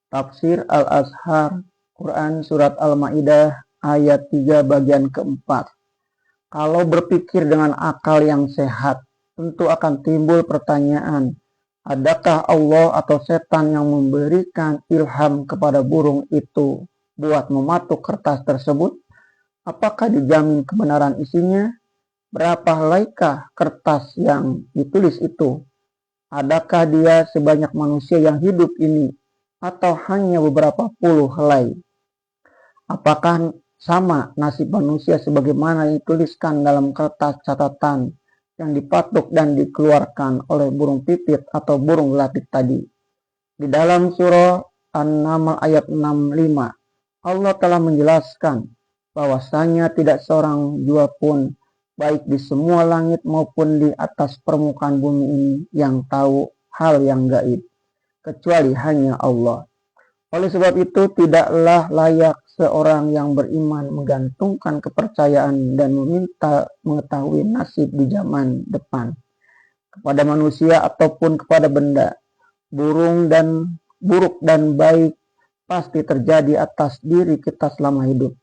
Tafsir Al-Azhar, Quran Surat Al-Ma'idah ayat 3 bagian keempat. Kalau berpikir dengan akal yang sehat, tentu akan timbul pertanyaan, adakah Allah atau setan yang memberikan ilham kepada burung itu buat mematuk kertas tersebut? Apakah dijamin kebenaran isinya? Berapa helaikah kertas yang ditulis itu? Adakah dia sebanyak manusia yang hidup ini? Atau hanya beberapa puluh helai? Apakah sama nasib manusia sebagaimana dituliskan dalam kertas catatan yang dipatuk dan dikeluarkan oleh burung pipit atau burung gelatik tadi? Di dalam surah An-Naml ayat 65, Allah telah menjelaskan bahwasanya tidak seorang jua pun, baik di semua langit maupun di atas permukaan bumi ini, yang tahu hal yang gaib, kecuali hanya Allah. Oleh sebab itu, tidaklah layak seorang yang beriman menggantungkan kepercayaan dan meminta mengetahui nasib di zaman depan kepada manusia ataupun kepada benda. Buruk dan baik pasti terjadi atas diri kita selama hidup.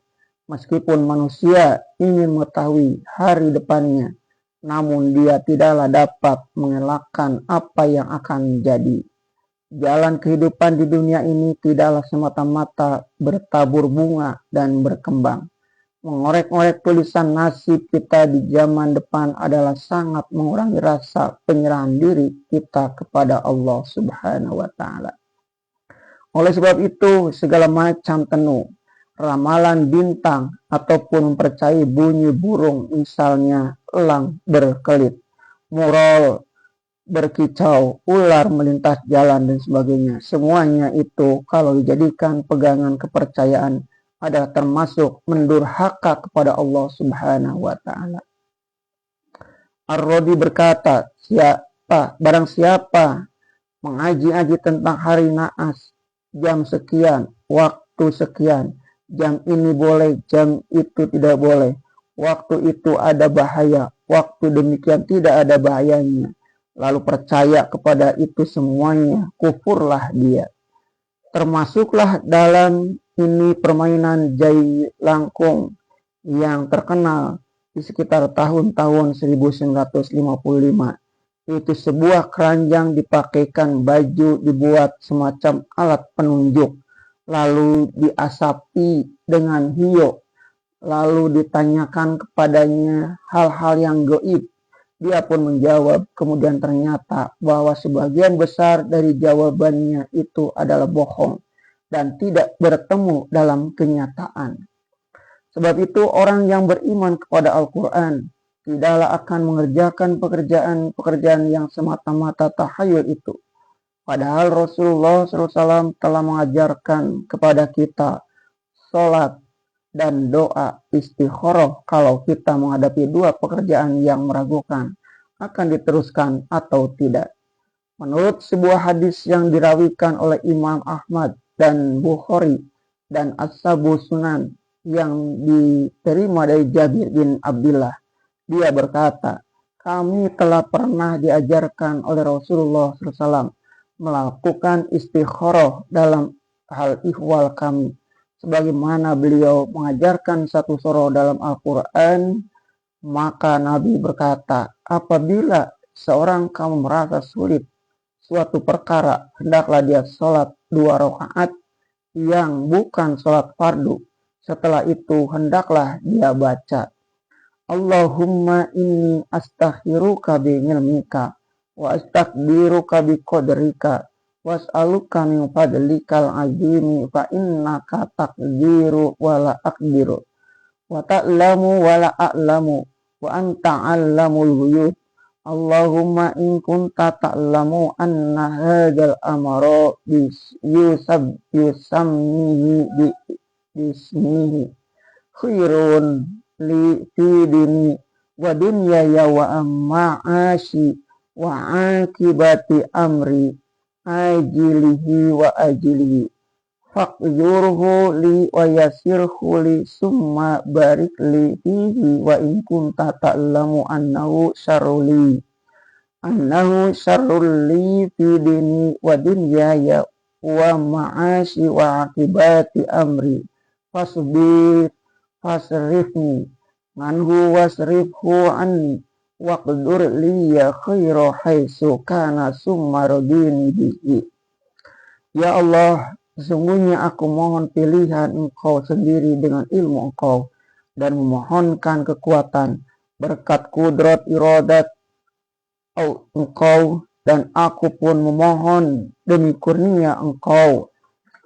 Meskipun manusia ingin mengetahui hari depannya, namun dia tidaklah dapat mengelakkan apa yang akan jadi. Jalan kehidupan di dunia ini tidaklah semata-mata bertabur bunga dan berkembang. Mengorek-ngorek tulisan nasib kita di zaman depan adalah sangat mengurangi rasa penyerahan diri kita kepada Allah Subhanahu wa Ta'ala. Oleh sebab itu, segala macam tenung, ramalan bintang, ataupun mempercayai bunyi burung, misalnya elang berkelit, murol berkicau, ular melintas jalan, dan sebagainya. Semuanya itu kalau dijadikan pegangan kepercayaan adalah termasuk mendurhaka kepada Allah Subhanahu wa Ta'ala. Ar-Rodi berkata, barang siapa mengaji-aji tentang hari naas, jam sekian, waktu sekian, jam ini boleh, jam itu tidak boleh, waktu itu ada bahaya, waktu demikian tidak ada bahayanya, lalu percaya kepada itu semuanya, kufurlah dia. Termasuklah dalam ini permainan Jai Langkung yang terkenal di sekitar tahun-tahun 1955. Itu sebuah keranjang dipakaikan baju dibuat semacam alat penunjuk, lalu diasapi dengan hiyo, lalu ditanyakan kepadanya hal-hal yang gaib. Dia pun menjawab, kemudian ternyata bahwa sebagian besar dari jawabannya itu adalah bohong dan tidak bertemu dalam kenyataan. Sebab itu orang yang beriman kepada Al-Quran tidaklah akan mengerjakan pekerjaan yang semata-mata tahayul itu. Padahal Rasulullah SAW telah mengajarkan kepada kita sholat dan doa istikharah kalau kita menghadapi dua pekerjaan yang meragukan akan diteruskan atau tidak. Menurut sebuah hadis yang dirawikan oleh Imam Ahmad dan Bukhari dan Ashabu Sunan yang diterima dari Jabir bin Abdullah, dia berkata, kami telah pernah diajarkan oleh Rasulullah SAW melakukan istikharah dalam hal ihwal kami, sebagaimana beliau mengajarkan satu surah dalam Al-Quran. Maka Nabi berkata, apabila seorang kamu merasa sulit suatu perkara, hendaklah dia sholat 2 rakaat yang bukan sholat fardu. Setelah itu hendaklah dia baca, Allahumma inni astaghfiruka bi ilmika wa astaqdiruka bi qadrika was'aluka min fadlikal azimi fa innaka taqdiru wa la aqdiru wa ta'lamu wa la a'lamu wa anta 'allamul ghuyub. Allahumma in kunta ta'lamu anna hadzal amra yusammihi bismihi khairun li fi dini wa dunyaya wa ma'ashi wa akibati amri ajilihi wa ajilihi faqdurhu li wa yasirhu li summa barik li fihi wa in kunta ta'lamu annahu syarrul li fi dini wa dunyaya wa ma'ashi wa akibati amri fasbir fasrifni anhu wasrifhu anni waqdur liya khaira haitsu kana summa radini bihi. Ya Allah, sesungguhnya aku mohon pilihan Engkau sendiri dengan ilmu Engkau dan memohonkan kekuatan berkat kudrat iradat Engkau, dan aku pun memohon demi kurnia Engkau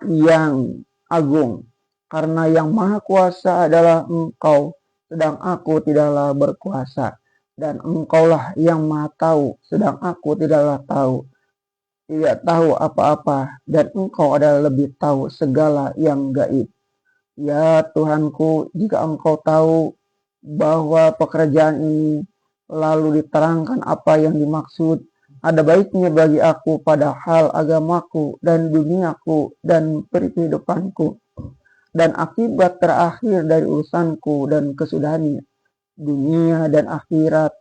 yang agung, karena yang maha kuasa adalah Engkau, sedang aku tidaklah berkuasa, dan Engkaulah yang maha tahu, sedang aku tidaklah tidak tahu apa-apa, dan Engkau adalah lebih tahu segala yang gaib. Ya Tuhanku, jika Engkau tahu bahwa pekerjaan ini lalu diterangkan apa yang dimaksud, ada baiknya bagi aku pada hal agamaku dan duniaku dan kehidupanku dan akibat terakhir dari urusanku dan kesudahannya, dunia dan akhirat,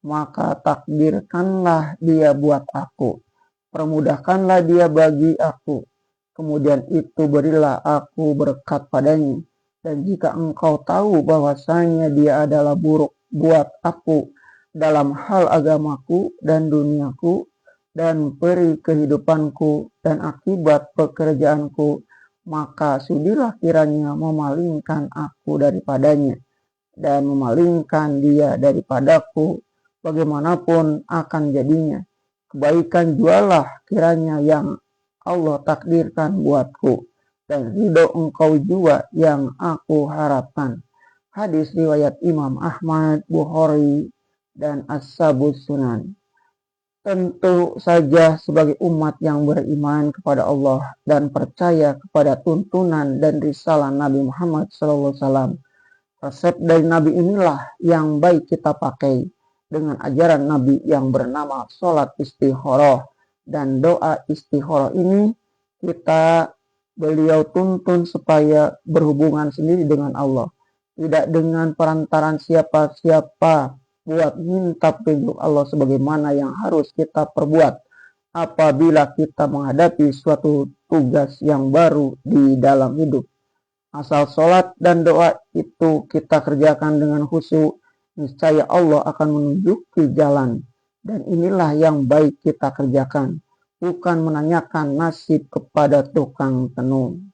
maka takdirkanlah dia buat aku, permudahkanlah dia bagi aku, kemudian itu berilah aku berkat padanya. Dan jika Engkau tahu bahwasanya dia adalah buruk buat aku dalam hal agamaku dan duniaku dan peri kehidupanku dan akibat pekerjaanku, maka sudilah kiranya memalingkan aku daripadanya dan memalingkan dia daripadaku, bagaimanapun akan jadinya. Kebaikan jualah kiranya yang Allah takdirkan buatku, dan ridho Engkau jua yang aku harapkan. Hadis riwayat Imam Ahmad, Bukhari, dan As-Sabus Sunan. Tentu saja sebagai umat yang beriman kepada Allah dan percaya kepada tuntunan dan risalah Nabi Muhammad SAW, resep dari Nabi inilah yang baik kita pakai dengan ajaran Nabi yang bernama sholat istikharah, dan doa istikharah ini beliau tuntun supaya berhubungan sendiri dengan Allah, tidak dengan perantaran siapa-siapa, buat minta petunjuk Allah sebagaimana yang harus kita perbuat apabila kita menghadapi suatu tugas yang baru di dalam hidup. Asal sholat dan doa itu kita kerjakan dengan khusyuk, niscaya Allah akan menunjuki jalan, dan inilah yang baik kita kerjakan, bukan menanyakan nasib kepada tukang tenun.